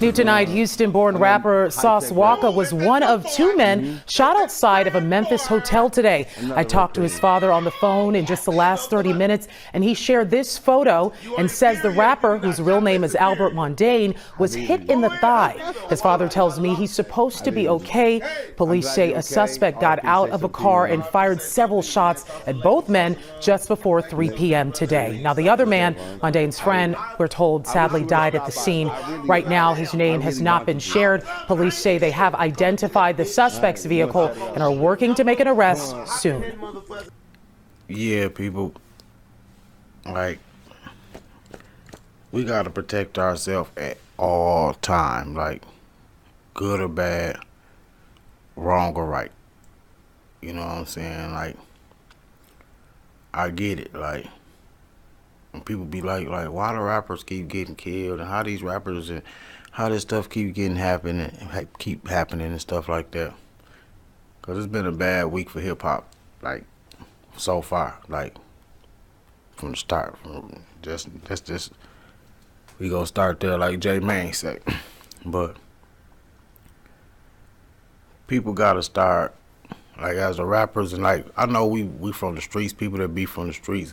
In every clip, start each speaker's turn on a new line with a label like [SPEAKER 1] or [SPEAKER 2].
[SPEAKER 1] New tonight, Houston-born rapper SAYSO WALKA was one of two men shot outside of a Memphis hotel today. I talked to his father on the phone in just the last 30 minutes, and he shared this photo and says the rapper, whose real name is Albert Mondane, was hit in the thigh. His father tells me he's supposed to be okay. Police say a suspect got out of a car and fired several shots at both men just before 3 p.m. today. Now, the other man, Mondane's friend, we're told sadly died at the scene. Right now, his name has not been shared. Police say they have identified the suspect's vehicle and are working to make an arrest soon.
[SPEAKER 2] Yeah, people, like, we got to protect ourselves at all time, like, good or bad, wrong or right. You know what I'm saying? Like, I get it. Like, when people be like, why do rappers keep getting killed, and how these rappers and how this stuff keep happening and stuff like that. Cause it's been a bad week for hip hop, like, so far, like, from the start. That's just we gonna start there, like J Main said. But people gotta start, like, as the rappers, and like, I know we from the streets, people that be from the streets.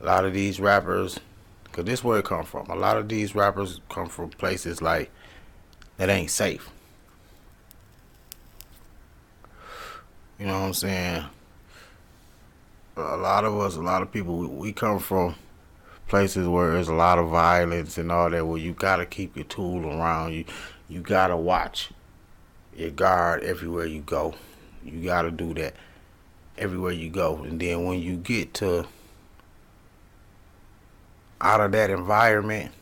[SPEAKER 2] A lot of these rappers, cause this where it come from. A lot of these rappers come from places like that ain't safe. You know what I'm saying? A lot of us, a lot of people, we come from places where there's a lot of violence and all that, where you gotta keep your tool around you. You gotta watch your guard everywhere you go. You gotta do that everywhere you go. And then when you get to out of that environment,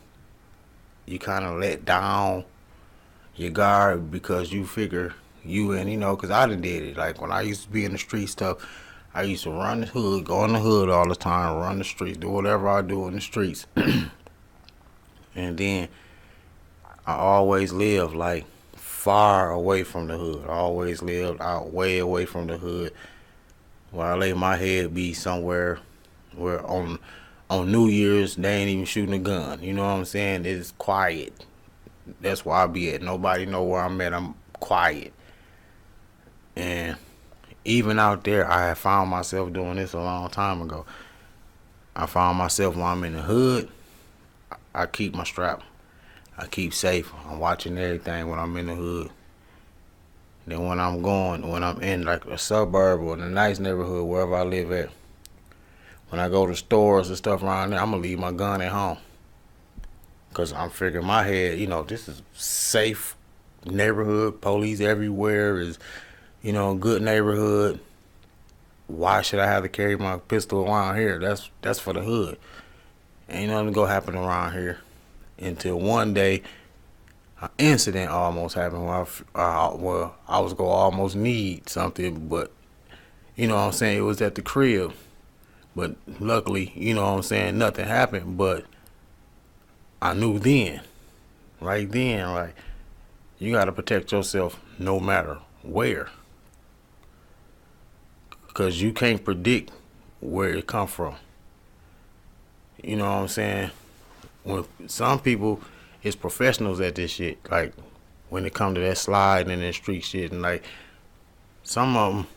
[SPEAKER 2] you kind of let down your guard, because you figure because I done did it. Like, when I used to be in the street stuff, I used to run the hood, go in the hood all the time, run the streets, do whatever I do in the streets. And then I always lived, like, far away from the hood. I always lived out way away from the hood, where I lay my head be somewhere where on New Year's they ain't even shooting a gun. You know what I'm saying? It's quiet. That's where I be at. Nobody know where I'm at. I'm quiet. And even out there, I have found myself doing this a long time ago. I found myself when I'm in the hood, I keep my strap. I keep safe. I'm watching everything when I'm in the hood. Then when I'm in like a suburb or in a nice neighborhood, wherever I live at, when I go to stores and stuff around there, I'm gonna leave my gun at home. Cause I'm figuring in my head, this is safe neighborhood, police everywhere, is, good neighborhood. Why should I have to carry my pistol around here? That's for the hood. Ain't nothing gonna happen around here. Until one day, an incident almost happened where I was gonna almost need something, but you know what I'm saying, it was at the crib. But luckily, nothing happened. But I knew then, right then, like, you gotta protect yourself no matter where. Cause you can't predict where it come from. You know what I'm saying? When some people is professionals at this shit, like, when it come to that slide and that street shit, and like, some of them,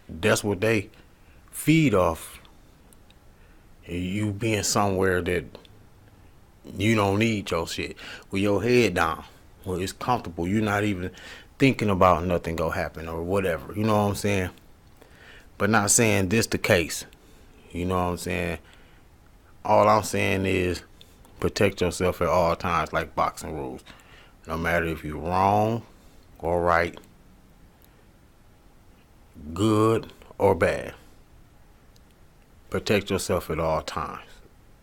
[SPEAKER 2] that's what they feed off. You being somewhere that you don't need your shit, with your head down, where it's comfortable, you're not even thinking about nothing gonna happen or whatever. You know what I'm saying? But not saying this the case. You know what I'm saying? All I'm saying is protect yourself at all times, like boxing rules. No matter if you're wrong or right, good or bad, protect yourself at all times.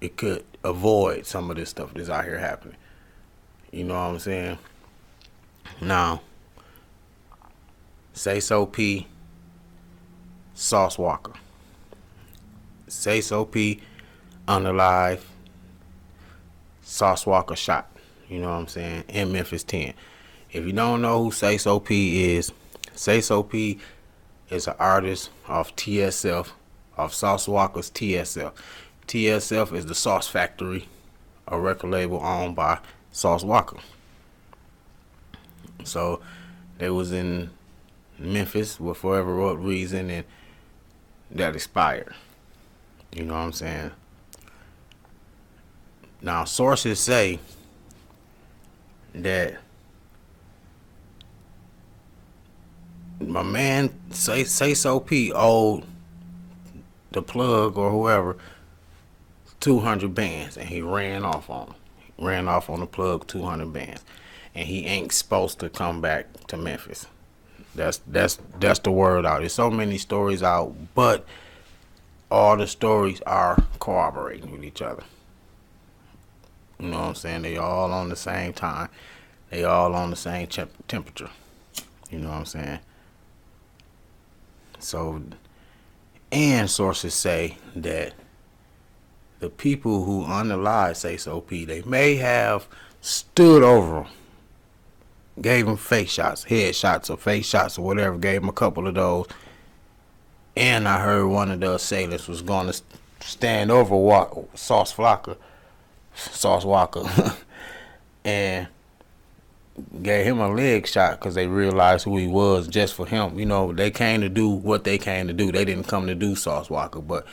[SPEAKER 2] It could avoid some of this stuff that's out here happening. You know what I'm saying? Now, SAYSO P, SAYSO WALKA. SAYSO P unalive, SAYSO WALKA shot. You know what I'm saying? In Memphis 10. If you don't know who SAYSO P is, SAYSO P is an artist off TSF, off SAYSO WALKA's TSF. TSF is the Sauce Factory, a record label owned by SAYSO WALKA. So they was in Memphis for whatever reason, and that expired. You know what I'm saying? Now sources say that my man SAYSO P owed the plug or whoever 200 bands, and he ran off on him. Ran off on the plug 200 bands, and he ain't supposed to come back to Memphis. That's the word out. There's so many stories out, but all the stories are corroborating with each other. You know what I'm saying? They all on the same time. They all on the same temperature. You know what I'm saying? So, and sources say that the people who unalived SAYSO P, they may have stood over him, gave him face shots, head shots or face shots or whatever, gave him a couple of those. And I heard one of the assailants was going to stand over Sauce Walka, and gave him a leg shot because they realized who he was just for him. You know, they came to do what they came to do. They didn't come to do Sauce Walka, but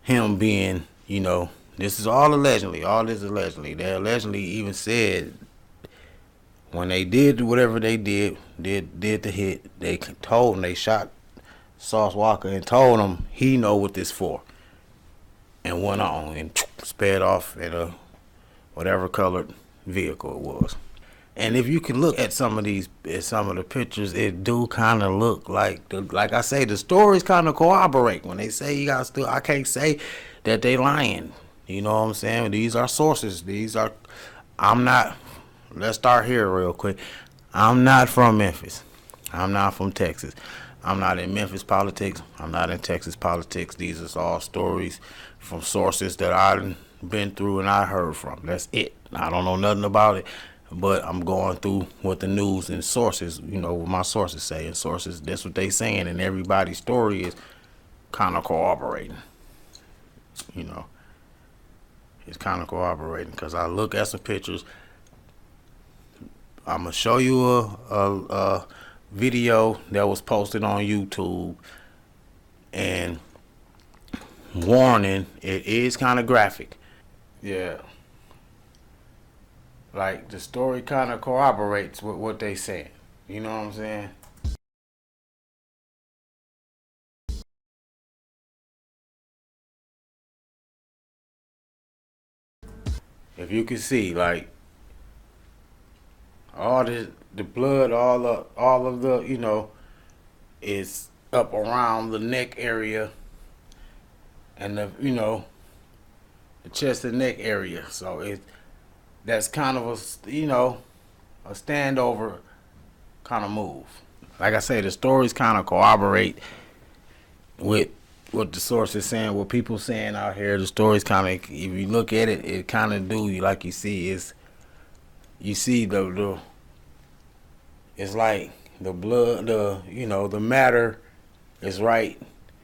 [SPEAKER 2] him being, you know, this is all allegedly. All this allegedly. They allegedly even said when they did whatever they did the hit, they told him, they shot Sauce Walka and told him he know what this for, and went on and sped off in a whatever colored vehicle it was. And if you can look at some of the pictures, it do kind of look like I say, the stories kind of corroborate when they say you got still. I can't say that they lying. You know what I'm saying? These are sources. I'm not. Let's start here real quick. I'm not from Memphis. I'm not from Texas. I'm not in Memphis politics. I'm not in Texas politics. These are all stories from sources that I've been through and I heard from. That's it. I don't know nothing about it, but I'm going through what the news and sources, you know, what my sources say. And sources, that's what they saying, and everybody's story is kind of corroborating. You know, it's kind of corroborating because I look at some pictures. I'm gonna show you a video that was posted on YouTube, and warning, it is kind of graphic. Yeah, like the story kind of corroborates with what they saying. You know what I'm saying? If you can see, like all the blood, all of the, you know, is up around the neck area and the, you know, the chest and neck area. So that's kind of a, you know, a standover kind of move. Like I say, the stories kind of corroborate with what the source is saying, what people saying out here. The stories kind of, if you look at it, it kind of do, like you see, you see the it's like the blood, you know, the matter is right.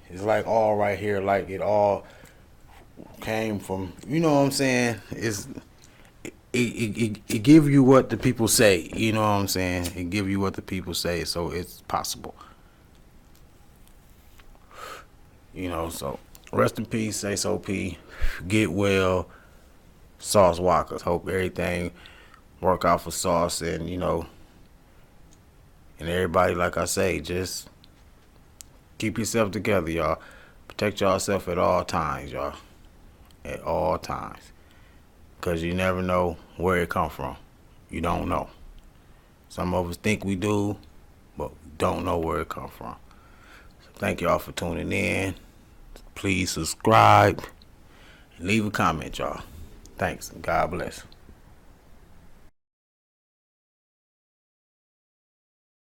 [SPEAKER 2] It's like all right here, like it all came from, you know what I'm saying? It give you what the people say, you know what I'm saying? It give you what the people say, so it's possible. You know, so rest in peace, SAYSO P. Get well, Sauce Walka. Hope everything work out for Sauce, and you know, and everybody, like I say, just keep yourself together, y'all. Protect yourself at all times, y'all. At all times. Because you never know where it come from. You don't know. Some of us think we do, but we don't know where it come from. So thank y'all for tuning in. Please subscribe and leave a comment, y'all. Thanks. God bless.